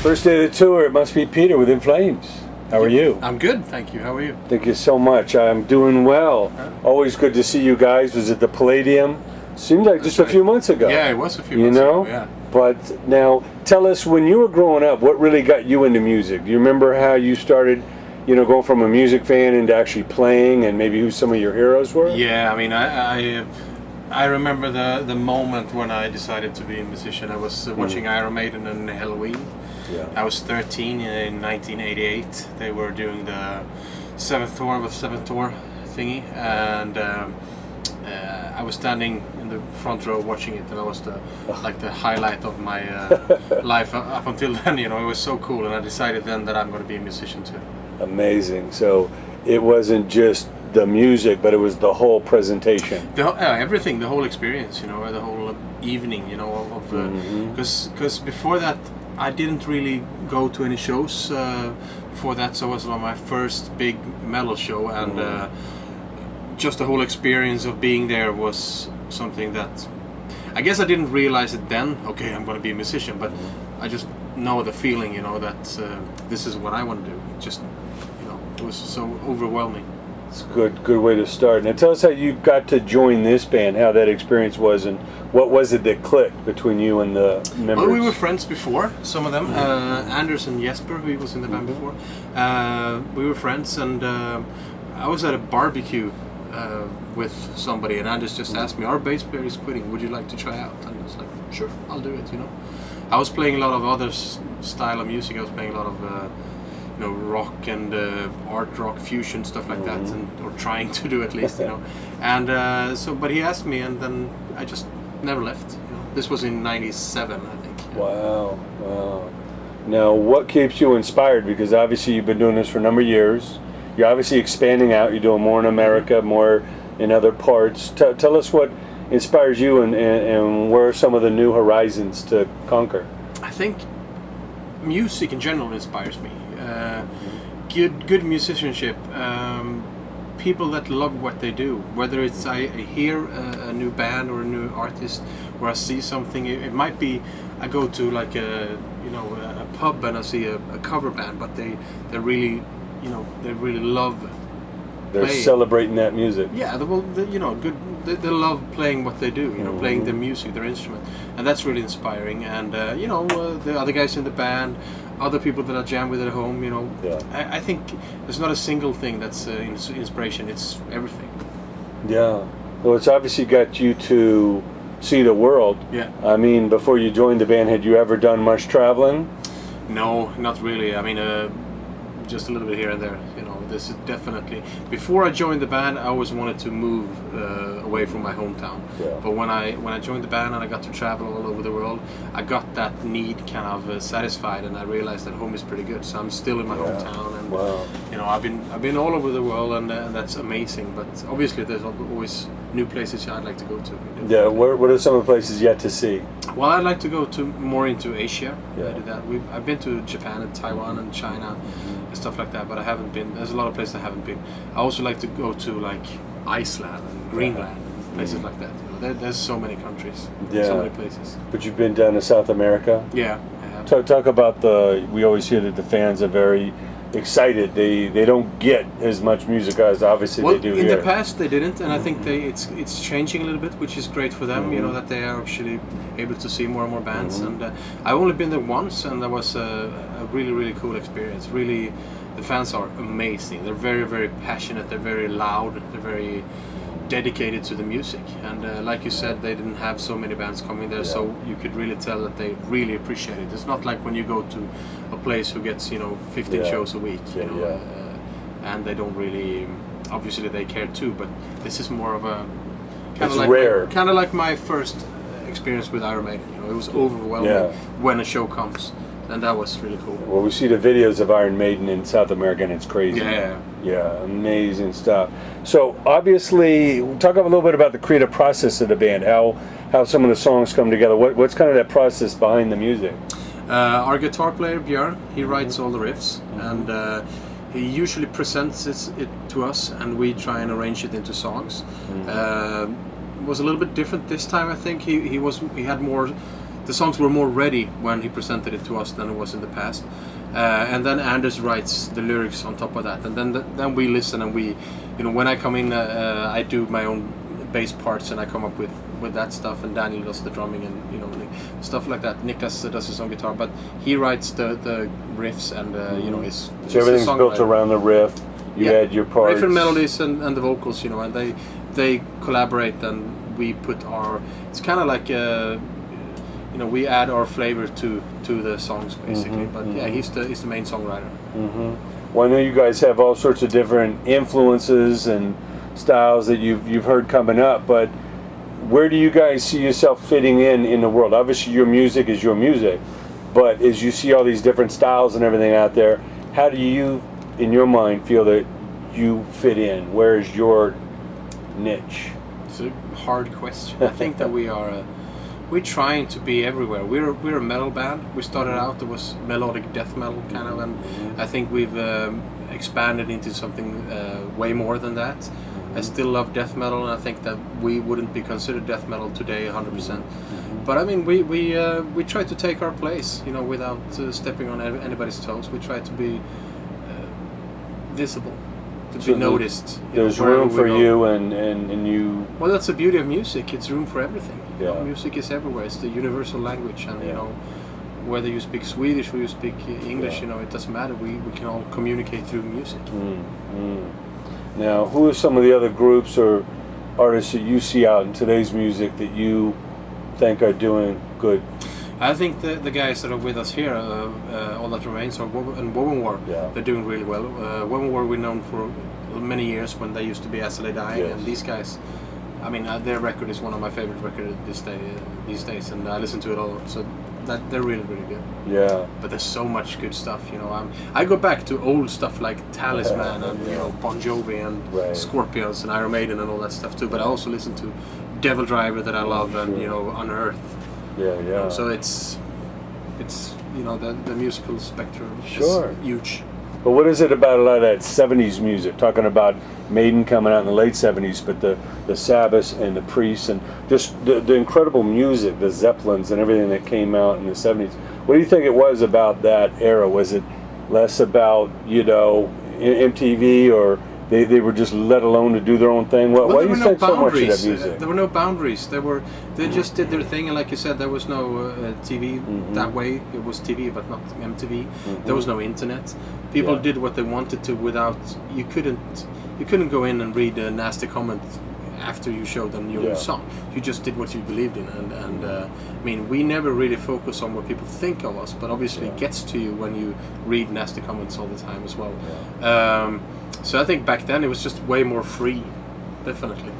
First day of the tour, it must be Peter with In Flames. How are you? I'm good, thank you. How are you? Thank you so much. I'm doing well. Always good to see you guys. Was at the Palladium. Seemed like just a few months ago. Yeah, it was a few months ago, yeah. But now, tell us, when you were growing up, what really got you into music? Do you remember how you started, going from a music fan into actually playing, and maybe who some of your heroes were? Yeah, I mean, I remember the moment when I decided to be a musician. I was watching Iron Maiden on Halloween. Yeah. I was 13 in 1988. They were doing the seventh tour thingy, and I was standing in the front row watching it, and that was the highlight of my life up until then. It was so cool, and I decided then that I'm going to be a musician too. Amazing. So it wasn't just the music, but it was the whole presentation. Everything, the whole experience, the whole evening, because before that I didn't really go to any shows before that, so it was my first big metal show, and just the whole experience of being there was something that I guess I didn't realize it then. Okay, I'm going to be a musician, but I just know the feeling, that this is what I want to do. It just, it was so overwhelming. It's a good way to start. Now tell us how you got to join this band, how that experience was, and what was it that clicked between you and the members? Well, we were friends before, some of them. Anders and Jesper, who was in the band before. We were friends, and I was at a barbecue with somebody, and Anders just asked me, our bass player is quitting, would you like to try out? And I was like, sure, I'll do it, I was playing a lot of other style of music. I was playing a lot of rock and art rock fusion, stuff like that, or trying to do at least, and but he asked me, and then I just never left. This was in '97, I think. Wow. Now, what keeps you inspired? Because obviously you've been doing this for a number of years. You're obviously expanding out. You're doing more in America, more in other parts. Tell us what inspires you, and where are some of the new horizons to conquer? I think music in general inspires me. Good musicianship, people that love what they do. Whether it's I hear a new band or a new artist, or I see something. It might be I go to like a pub and I see a cover band, but they really love. They're playing. Celebrating that music. Yeah, good. They love playing what they do. Playing the music, their instrument, and that's really inspiring. And the other guys in the band, other people that I jam with at home. I think there's not a single thing that's inspiration. It's everything. Yeah. Well, it's obviously got you to see the world. Yeah. I mean, before you joined the band, had you ever done much traveling? No, not really. I mean, just a little bit here and there. This is definitely. Before I joined the band, I always wanted to move away from my hometown. Yeah. But when I joined the band and I got to travel all over the world, I got that need kind of satisfied, and I realized that home is pretty good. So I'm still in my hometown, and I've been all over the world, and that's amazing. But obviously, there's always new places I'd like to go to. Yeah. What are some of the places yet to see? Well, I'd like to go more into Asia. Yeah. I did that. I've been to Japan and Taiwan and China and stuff like that, but I haven't been. There's a lot of places I haven't been. I also like to go to like Iceland and Greenland, and places like that. There's so many countries, so many places. But you've been down to South America? Yeah, I have. Talk about we always hear that the fans are very excited. They don't get as much music as obviously they do in here. the past they didn't, and I think it's changing a little bit, which is great for them. That they are actually able to see more and more bands. And I've only been there once, and that was a really cool experience. Really, the fans are amazing. They're very, very passionate. They're very loud. They're very dedicated to the music. And like you said, they didn't have so many bands coming there, so you could really tell that they really appreciate it. It's not like when you go to a place who gets 15 shows a week, and they don't really. Obviously, they care too, but this is more of a rare. Kind of like my first experience with Iron Maiden. It was overwhelming when a show comes. And that was really cool. Well, we see the videos of Iron Maiden in South America, and it's crazy. Yeah, amazing stuff. So obviously, talk a little bit about the creative process of the band. How some of the songs come together. What's kind of that process behind the music? Our guitar player Björn, he writes all the riffs, and he usually presents it to us, and we try and arrange it into songs. It was a little bit different this time. I think he had more the songs were more ready when he presented it to us than it was in the past. And then Anders writes the lyrics on top of that, and then we listen, and we, when I come in, I do my own bass parts, and I come up with that stuff, and Daniel does the drumming, and stuff like that. Niklas does his own guitar, but he writes the riffs, and his. So everything's built around the riff. You add your parts. Riff and melodies and the vocals, and they collaborate, and we put our. It's kind of like. We add our flavor to the songs basically, but yeah, he's the main songwriter. Well, I know you guys have all sorts of different influences and styles that you've heard coming up, but where do you guys see yourself fitting in the world? Obviously, your music is your music, but as you see all these different styles and everything out there, how do you, in your mind, feel that you fit in? Where is your niche? It's a hard question. I think that we're trying to be everywhere. We're a metal band. We started out, it was melodic death metal kind of, and I think we've expanded into something way more than that. I still love death metal, and I think that we wouldn't be considered death metal today 100%. But I mean, we try to take our place, without stepping on anybody's toes. We try to be visible, to be noticed. There's room for you, and you. Well, that's the beauty of music. It's room for everything. Yeah. Music is everywhere. It's the universal language, and whether you speak Swedish or you speak English, it doesn't matter. We can all communicate through music. Now, who are some of the other groups or artists that you see out in today's music that you think are doing good? I think the guys that are with us here, All That Remains, and INDIEPOWER, they're doing really well. INDIEPOWER we're known for many years when they used to be As I Lay Dying, and these guys, I mean, their record is one of my favorite records these days, and I listen to it all. So that they're really, really good. Yeah. But there's so much good stuff, I go back to old stuff like Talisman and Bon Jovi and Scorpions and Iron Maiden and all that stuff too. But I also listen to Devil Driver that I love, and Unearthed. Yeah. So it's the musical spectrum is huge. But what is it about a lot of that 70s music? Talking about Maiden coming out in the late 70s, but the Sabbath and the Priests and just the incredible music, the Zeppelins and everything that came out in the 70s. What do you think it was about that era? Was it less about, MTV, or they were just let alone to do their own thing? Why do you think so much of that music? There were no boundaries. They just did their thing, and like you said, there was no TV that way. It was TV, but not MTV. There was no internet. People did what they wanted to without. You couldn't go in and read a nasty comment after you showed them your song. You just did what you believed in, and I mean, we never really focus on what people think of us, but obviously it gets to you when you read nasty comments all the time as well. So I think back then it was just way more free, definitely.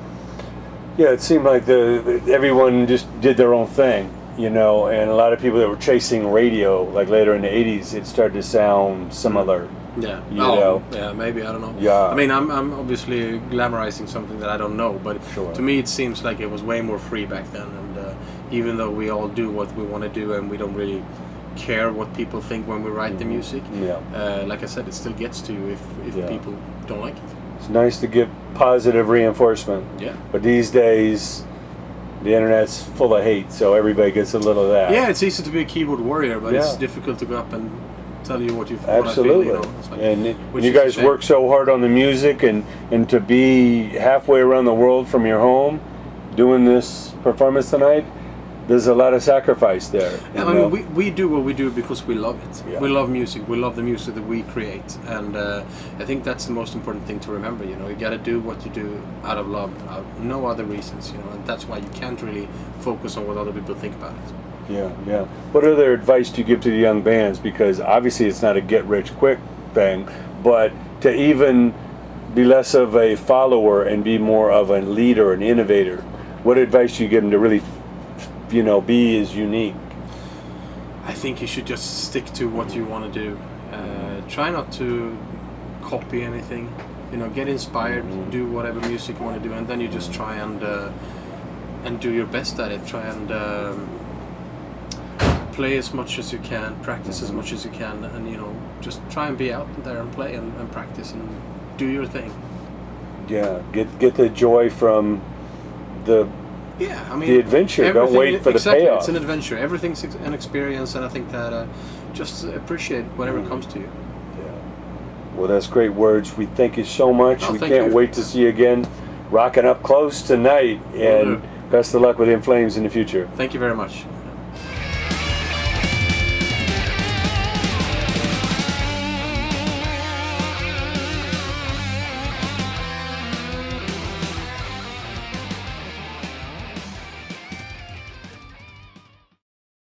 Yeah, it seemed like everyone just did their own thing, and a lot of people that were chasing radio, like later in the 80s, it started to sound similar. Yeah. Yeah, maybe, I don't know. Yeah. I mean, I'm obviously glamorizing something that I don't know, but to me it seems like it was way more free back then, and even though we all do what we want to do and we don't really care what people think when we write the music, like I said, it still gets to you if people don't like it. It's nice to give positive reinforcement. Yeah. But these days, the internet's full of hate, so everybody gets a little of that. Yeah, it's easy to be a keyboard warrior, but it's difficult to go up and tell you what you feel. Absolutely. What I feel, It's like, and you guys work so hard on the music, and to be halfway around the world from your home doing this performance tonight, there's a lot of sacrifice there. Yeah, I mean, we do what we do because we love it. Yeah. We love music. We love the music that we create, and I think that's the most important thing to remember. You got to do what you do out of love, no other reasons. And that's why you can't really focus on what other people think about it. Yeah. What other advice do you give to the young bands? Because obviously it's not a get-rich-quick thing, but to even be less of a follower and be more of a leader, an innovator. What advice do you give them to really be as unique? I think you should just stick to what you want to do. Try not to copy anything. Get inspired, do whatever music you want to do, and then you just try and do your best at it. Try and play as much as you can, practice as much as you can, and just try and be out there and play and practice and do your thing. Yeah, get the joy from the Yeah, I mean, the adventure. Don't everything- wait for the exactly, payoff. It's an adventure. Everything's an experience, and I think that just appreciate whatever comes to you. Well, that's great words. We thank you so much. Oh, we thank can't you. wait to see you again, rocking up close tonight. And best of luck with In Flames in the future. Thank you very much.